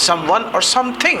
someone or something,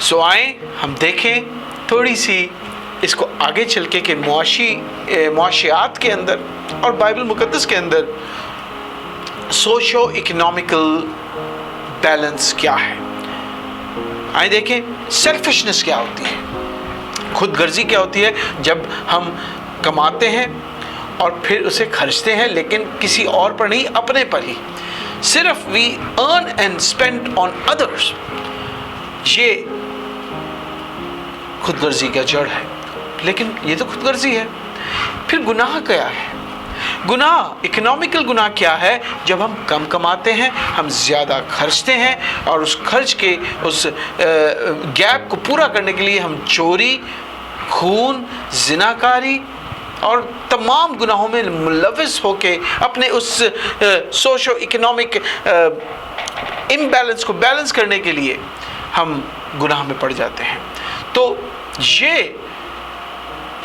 سو آئیں ہم دیکھیں تھوڑی سی اس کو آگے چل کے کہ معاشیات کے اندر اور بائبل مقدس کے اندر سوشو اکنامکل بیلنس کیا ہے. آئیں دیکھیں سیلفشنس کیا ہوتی ہے, خود غرضی کیا ہوتی ہے. جب ہم کماتے ہیں اور پھر اسے خرچتے ہیں لیکن کسی اور پر نہیں, اپنے پر ہی, صرف we earn and spend on others. یہ خود غرضی کا جڑ ہے. لیکن یہ تو خود غرضی ہے. پھر گناہ کیا ہے؟ گناہ, اکنامکل گناہ کیا ہے؟ جب ہم کم کماتے ہیں, ہم زیادہ خرچتے ہیں اور اس خرچ کے اس گیپ کو پورا کرنے کے لیے ہم چوری, خون, زناکاری اور تمام گناہوں میں ملوث ہو کے اپنے اس سوشو اکنامک امبیلنس کو بیلنس کرنے کے لیے ہم گناہ میں پڑ جاتے ہیں. تو یہ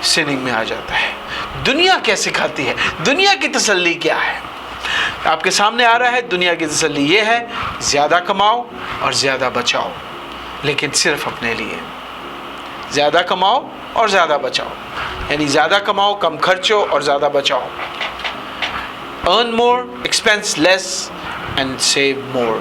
سننگ میں آ جاتا ہے. دنیا کیا سکھاتی ہے؟ دنیا کی تسلی کیا ہے؟ آپ کے سامنے آ رہا ہے. دنیا کی تسلی یہ ہے زیادہ کماؤ اور زیادہ بچاؤ, لیکن صرف اپنے لیے. زیادہ کماؤ اور زیادہ بچاؤ, یعنی زیادہ کماؤ, کم خرچو اور زیادہ بچاؤ. earn more, expense less and save more.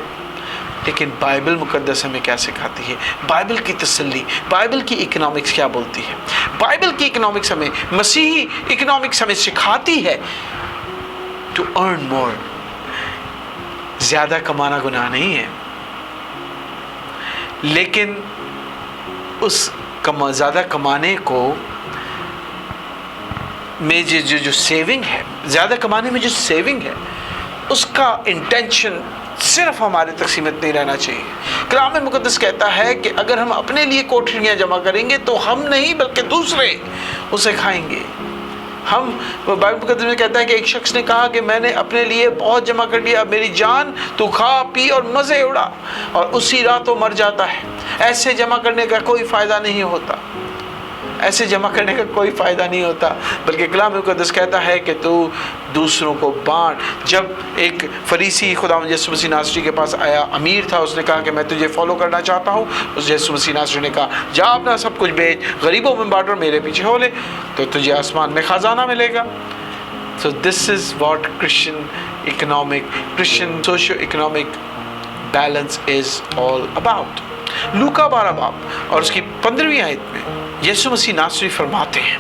لیکن بائبل مقدس ہمیں کیا سکھاتی ہے؟ بائبل کی تسلی, بائبل کی اکنامکس کیا بولتی ہے؟ بائبل کی اکنامکس ہمیں, مسیحی اکنامکس ہمیں سکھاتی ہے to earn more. زیادہ کمانا گناہ نہیں ہے, لیکن اس زیادہ کمانے کو میں جو سیونگ ہے, زیادہ کمانے میں جو سیونگ ہے, اس کا انٹینشن صرف ہمارے تک سیمت نہیں رہنا چاہیے. کلام مقدس کہتا ہے کہ اگر ہم اپنے لیے کوٹھریاں جمع کریں گے تو ہم نہیں بلکہ دوسرے اسے کھائیں گے. ہم بائبل مقدس میں کہتا ہے کہ ایک شخص نے کہا کہ میں نے اپنے لیے بہت جمع کر لیا, اب میری جان تو کھا پی اور مزے اڑا, اور اسی رات وہ مر جاتا ہے. ایسے جمع کرنے کا کوئی فائدہ نہیں ہوتا, ایسے جمع کرنے کا کوئی فائدہ نہیں ہوتا, بلکہ کلام مقدس کہتا ہے کہ تو دوسروں کو بانٹ. جب ایک فریسی خداوند یسوع مسیح ناصری کے پاس آیا, امیر تھا, اس نے کہا کہ میں تجھے فالو کرنا چاہتا ہوں. اس یسوع مسیح ناصری نے کہا جا اپنا سب کچھ بیچ, غریبوں میں بانٹ اور میرے پیچھے ہو لے تو تجھے آسمان میں خزانہ ملے گا. So this is what Christian socio-economic balance is all about. لوکا 12 باب اور اس کی 15ویں آیت میں یسوع مسیح ناصری فرماتے ہیں,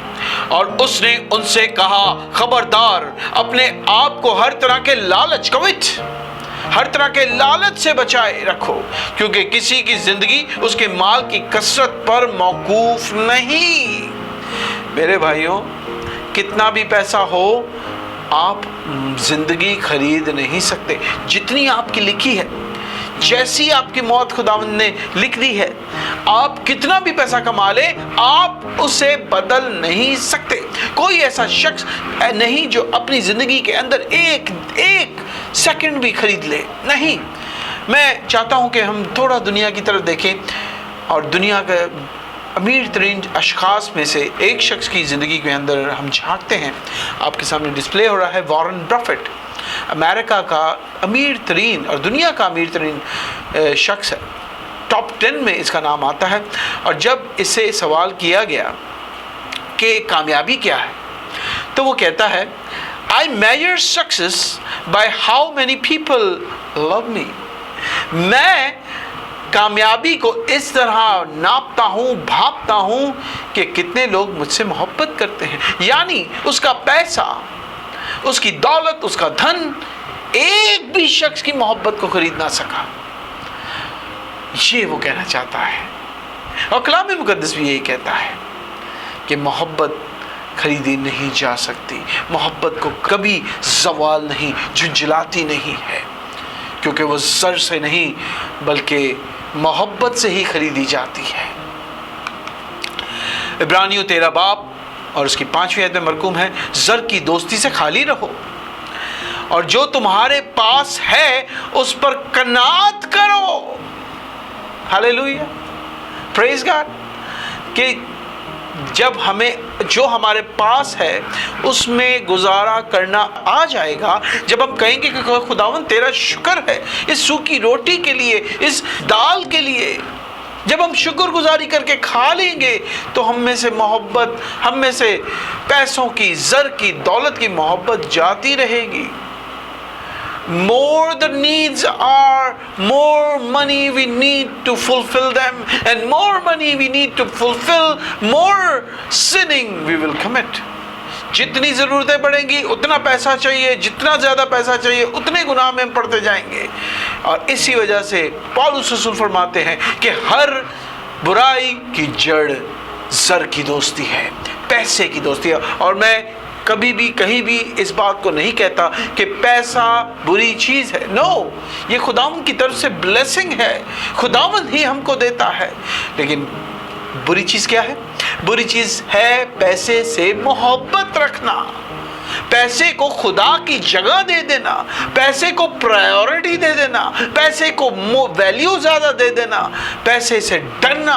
اور اس نے ان سے کہا خبردار, اپنے آپ کو ہر طرح کے لالچ, ہر طرح کے لالچ سے بچائے رکھو, کیونکہ کسی کی زندگی اس کے مال کی کثرت پر موقوف نہیں. میرے بھائیوں, کتنا بھی پیسہ ہو آپ زندگی خرید نہیں سکتے. جتنی آپ کی لکھی ہے, جیسی آپ کی موت خداوند نے لکھ دی ہے, آپ کتنا بھی پیسہ کما لیں آپ اسے بدل نہیں سکتے. کوئی ایسا شخص نہیں جو اپنی زندگی کے اندر ایک سیکنڈ بھی خرید لے, نہیں. میں چاہتا ہوں کہ ہم تھوڑا دنیا کی طرف دیکھیں, اور دنیا کے امیر ترین اشخاص میں سے ایک شخص کی زندگی کے اندر ہم جھانکتے ہیں. آپ کے سامنے ڈسپلے ہو رہا ہے وارن بفیٹ, امریکہ کا امیر ترین اور دنیا کا امیر ترین شخص ہے. ٹاپ 10 میں اس کا نام آتا ہے. اور جب اس سے سوال کیا گیا کہ کامیابی کیا ہے, تو وہ کہتا ہے I measure success by how many people love me. میں کامیابی کو اس طرح ناپتا ہوں, بھاپتا ہوں کہ کتنے لوگ مجھ سے محبت کرتے ہیں. یعنی اس کا پیسہ, اس کی دولت, اس کا دھن ایک بھی شخص کی محبت کو خرید نہ سکا. یہ وہ کہنا چاہتا ہے, اور کلام مقدس بھی یہی کہتا ہے کہ محبت خریدی نہیں جا سکتی. محبت کو کبھی زوال نہیں, جھنجھلاتی نہیں ہے, کیونکہ وہ زر سے نہیں بلکہ محبت سے ہی خریدی جاتی ہے. عبرانیوں 13 باب اور اس کی 5ویں آیت میں مرقوم ہے, زر کی دوستی سے خالی رہو اور جو تمہارے پاس ہے اس پر قناعت کرو. ہاللیلویا, پریز گاڈ. کہ جب ہمیں جو ہمارے پاس ہے اس میں گزارا کرنا آ جائے گا, جب ہم کہیں گے کہ خداوند تیرا شکر ہے اس سوکھی روٹی کے لیے, اس دال کے لیے جب ہم شکر گزاری کر کے کھا لیں گے تو ہم میں سے محبت، ہم میں سے پیسوں کی، زر کی، دولت کی محبت جاتی رہے گی. More the needs are, more money we need to fulfill them, and more money we need to fulfill, more sinning we will commit. جتنی ضرورتیں بڑھیں گی اتنا پیسہ چاہیے، جتنا زیادہ پیسہ چاہیے اتنے گناہ میں ہم پڑتے جائیں گے. اور اسی وجہ سے پولس رسول فرماتے ہیں کہ ہر برائی کی جڑ زر کی دوستی ہے، پیسے کی دوستی ہے. اور میں کبھی بھی کہیں بھی اس بات کو نہیں کہتا کہ پیسہ بری چیز ہے. نو، یہ خداوند کی طرف سے بلیسنگ ہے، خداوند ہی ہم کو دیتا ہے. لیکن بری چیز کیا ہے؟ بری چیز ہے پیسے سے محبت رکھنا، پیسے کو خدا کی جگہ دے دینا، پیسے کو پرائیورٹی دے دینا، پیسے کو ویلیو زیادہ دے دینا، پیسے سے ڈرنا،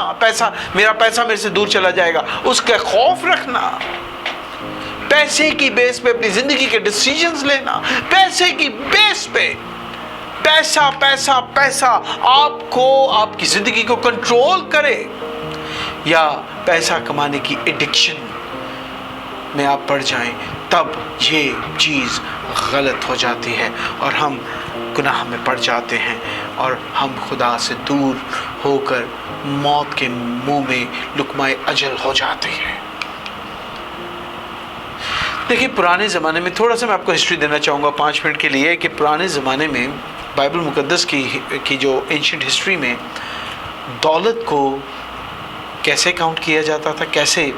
میرا پیسہ میرے سے دور چلا جائے گا، اس کا خوف رکھنا، پیسے کی بیس پہ اپنی زندگی کے ڈیسیجنز لینا، پیسے کی بیس پہ پیسہ پیسہ پیسہ آپ کو، آپ کی زندگی کو کنٹرول کرے، یا پیسہ کمانے کی ایڈکشن میں آپ پڑ جائیں، تب یہ چیز غلط ہو جاتی ہے اور ہم گناہ میں پڑ جاتے ہیں اور ہم خدا سے دور ہو کر موت کے منہ میں لقمہ اجل ہو جاتے ہیں. دیکھیے پرانے زمانے میں، تھوڑا سا میں آپ کو ہسٹری دینا چاہوں گا 5 منٹ کے لیے، کہ پرانے زمانے میں بائبل مقدس کی جو اینشنٹ ہسٹری میں دولت کو کیسے کاؤنٹ کیا جاتا تھا، کیسے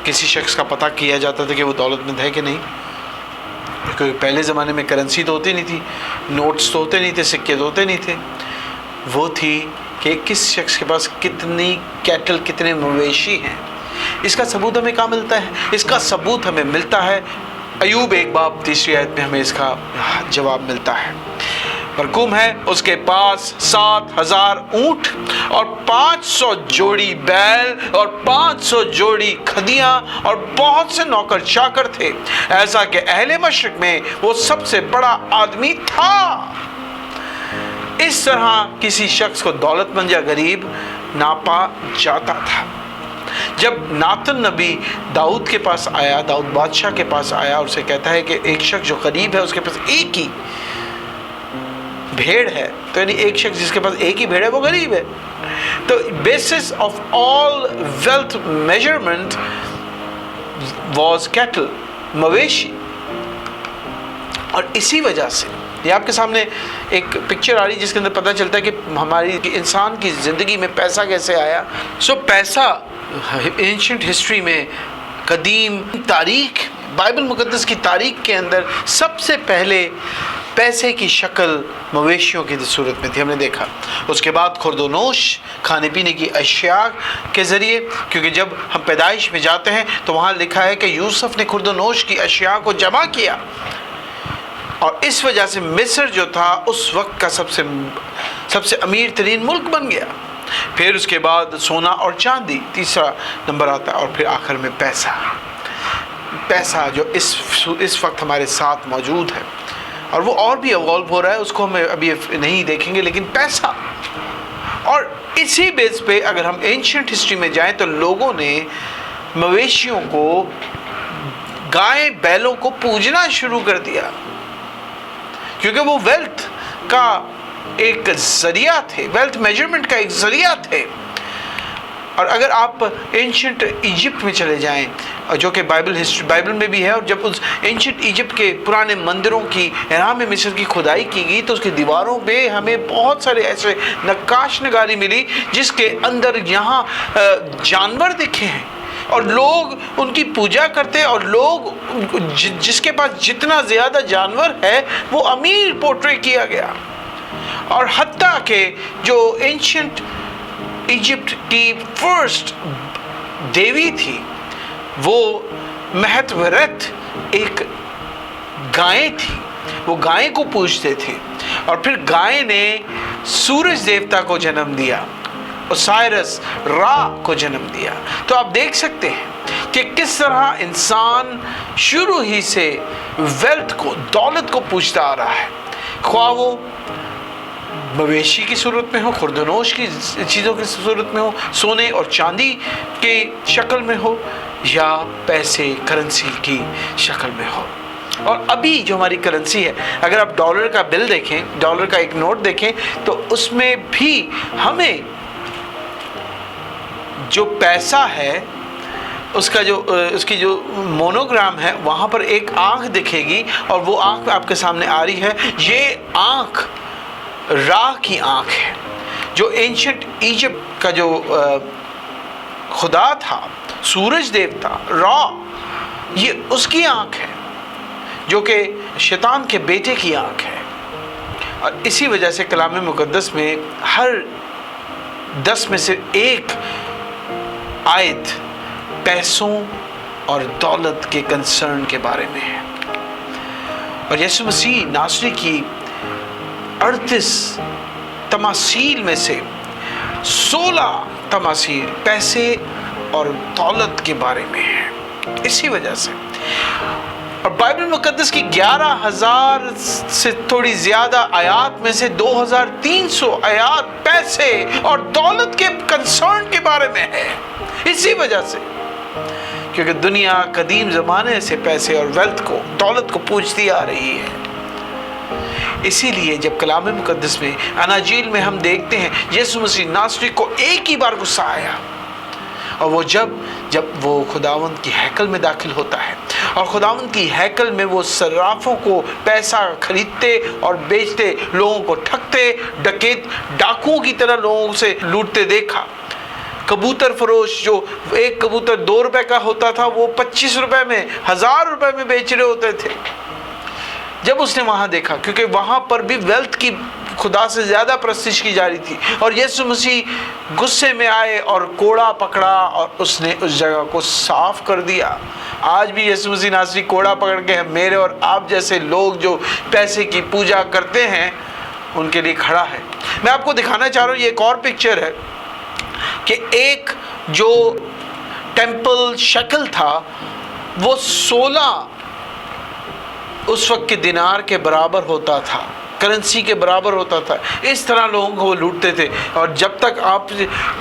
کسی شخص کا پتہ کیا جاتا تھا کہ وہ دولت مند ہے کہ نہیں. کیونکہ پہلے زمانے میں کرنسی تو ہوتی نہیں تھی، نوٹس تو ہوتے نہیں تھے، سکے تو ہوتے نہیں تھے. وہ تھی کہ کس شخص کے پاس کتنی کیٹل، کتنے مویشی ہیں. اس کا ثبوت ہمیں کہاں ملتا ہے؟ اس کا ثبوت ہمیں ملتا ہے ایوب 1 باب 3 آیت میں ہمیں اس کا جواب ملتا ہے. مرقوم ہے اس کے پاس 7,000 اونٹ اور 500 جوڑی بیل اور 500 جوڑی کھدیاں اور بہت سے نوکر چاکر تھے، ایسا کہ اہل مشرق میں وہ سب سے بڑا آدمی تھا. اس طرح کسی شخص کو دولت مند یا غریب ناپا جاتا تھا. جب ناتن نبی داؤد کے پاس آیا، داؤد بادشاہ کے پاس آیا اور اسے کہتا ہے کہ ایک شخص جو غریب ہے اس کے پاس ایک ہی بھیڑ ہے، تو یعنی ایک شخص جس کے پاس ایک ہی بھیڑ ہے وہ غریب ہے. تو basis of all wealth measurement was cattle, مویشی. اور اسی وجہ سے یہ آپ کے سامنے ایک پکچر آ رہی ہے جس کے اندر پتہ چلتا ہے کہ ہماری انسان کی زندگی میں پیسہ کیسے آیا. پیسہ اینشنٹ ہسٹری میں، قدیم تاریخ، بائبل مقدس کی تاریخ کے اندر سب سے پہلے پیسے کی شکل مویشیوں کی صورت میں تھی. ہم نے دیکھا اس کے بعد خورد و نوش، کھانے پینے کی اشیاء کے ذریعے، کیونکہ جب ہم پیدائش میں جاتے ہیں تو وہاں لکھا ہے کہ یوسف نے خورد و نوش کی اشیاء کو جمع کیا، اور اس وجہ سے مصر جو تھا اس وقت کا سب سے امیر ترین ملک بن گیا. پھر اس کے بعد سونا اور چاندی تیسرا نمبر آتا ہے، اور پھر آخر میں پیسہ جو اس وقت ہمارے ساتھ موجود ہے، اور وہ اور بھی ایوالو ہو رہا ہے، اس کو ہم ابھی نہیں دیکھیں گے، لیکن پیسہ. اور اسی بیس پہ اگر ہم اینشنٹ ہسٹری میں جائیں تو لوگوں نے مویشیوں کو، گائے بیلوں کو پوجنا شروع کر دیا، کیونکہ وہ ویلتھ کا ایک ذریعہ تھے، ویلتھ میجرمنٹ کا ایک ذریعہ تھے. اور اگر آپ اینشنٹ ایجپٹ میں چلے جائیں، جو کہ بائبل میں بھی ہے، اور جب اس اینشنٹ ایجپٹ کے پرانے مندروں کی، اہرام مصر کی کھدائی کی گئی تو اس کی دیواروں پہ ہمیں بہت سارے ایسے نقاش نگاری ملی جس کے اندر یہاں جانور دکھے ہیں، اور لوگ ان کی پوجا کرتے، اور لوگ جس کے پاس جتنا زیادہ جانور ہے وہ امیر پورٹری کیا گیا. اور حتیٰ کہ جو اینشنٹ ایجپٹ کی فرسٹ دیوی تھی وہ مہتورت ایک گائے تھی، وہ گائے کو پوجتے تھے، اور پھر گائے نے سورج دیوتا کو جنم دیا، اوسائرس را کو جنم دیا. تو آپ دیکھ سکتے ہیں کہ کس طرح انسان شروع ہی سے ویلتھ کو، دولت کو پوجتا آ رہا ہے، خواہ وہ مویشی کی صورت میں ہو، خوردنوش کی چیزوں کی صورت میں ہو، سونے اور چاندی کے شکل میں ہو، یا پیسے کرنسی کی شکل میں ہو۔ اور ابھی جو ہماری کرنسی ہے، اگر آپ ڈالر کا بل دیکھیں، ڈالر کا ایک نوٹ دیکھیں، تو اس میں بھی ہمیں جو پیسہ ہے اس کی جو مونوگرام ہے، وہاں پر ایک آنکھ دکھے گی، اور وہ آنکھ آپ کے سامنے آ رہی ہے۔ یہ آنکھ را کی آنکھ ہے، جو اینشنٹ ایجپٹ کا جو خدا تھا، سورج دیوتا را، یہ اس کی آنکھ ہے، جو کہ شیطان کے بیٹے کی آنکھ ہے۔ اور اسی وجہ سے کلام مقدس میں ہر 10 میں سے ایک آیت پیسوں اور دولت کے کنسرن کے بارے میں ہے۔ اور یسوع مسیح ناصری کی 38 تماثیل میں سے 16 تماثیل پیسے اور دولت کے بارے میں ہے۔ اسی وجہ سے، اور بائبل مقدس کی 11,000 سے تھوڑی زیادہ آیات میں سے 2,300 آیات پیسے اور دولت کے کنسرن کے بارے میں ہے۔ اسی وجہ سے، کیونکہ دنیا قدیم زمانے سے پیسے اور دولت کو پوجتی آ رہی ہے۔ اسی لیے جب کلام مقدس میں، اناجیل میں ہم دیکھتے ہیں یسوع مسیح ناصری کو ایک ہی بار غصہ آیا، اور وہ جب وہ خداوند کی ہیکل میں داخل ہوتا ہے، اور خداوند کی ہیکل میں وہ صرافوں کو پیسہ خریدتے اور بیچتے، لوگوں کو ٹھگتے، ڈاکوؤں کی طرح لوگوں سے لوٹتے دیکھا۔ کبوتر فروش، جو ایک کبوتر 2 روپے کا ہوتا تھا، وہ 25 روپے میں، 1000 روپے میں بیچ رہے ہوتے تھے۔ جب اس نے وہاں دیکھا، کیونکہ وہاں پر بھی ویلتھ کی خدا سے زیادہ پرستش کی جا رہی تھی، اور یسوع مسیح غصے میں آئے اور کوڑا پکڑا اور اس نے اس جگہ کو صاف کر دیا۔ آج بھی یسوع مسیح ناصری کوڑا پکڑ کے میرے اور آپ جیسے لوگ جو پیسے کی پوجا کرتے ہیں ان کے لیے کھڑا ہے۔ میں آپ کو دکھانا چاہ رہا ہوں، یہ ایک اور پکچر ہے کہ ایک جو ٹیمپل شکل تھا، وہ 16 اس وقت کے دینار کے برابر ہوتا تھا، کرنسی کے برابر ہوتا تھا۔ اس طرح لوگوں کو وہ لوٹتے تھے، اور جب تک آپ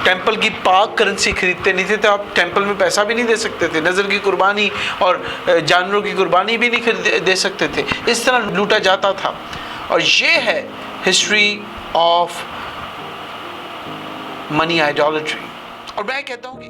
ٹیمپل کی پاک کرنسی خریدتے نہیں تھے تو آپ ٹیمپل میں پیسہ بھی نہیں دے سکتے تھے، نظر کی قربانی اور جانوروں کی قربانی بھی نہیں دے سکتے تھے۔ اس طرح لوٹا جاتا تھا، اور یہ ہے ہسٹری آف منی آئیڈالٹری۔ اور میں کہتا ہوں کہ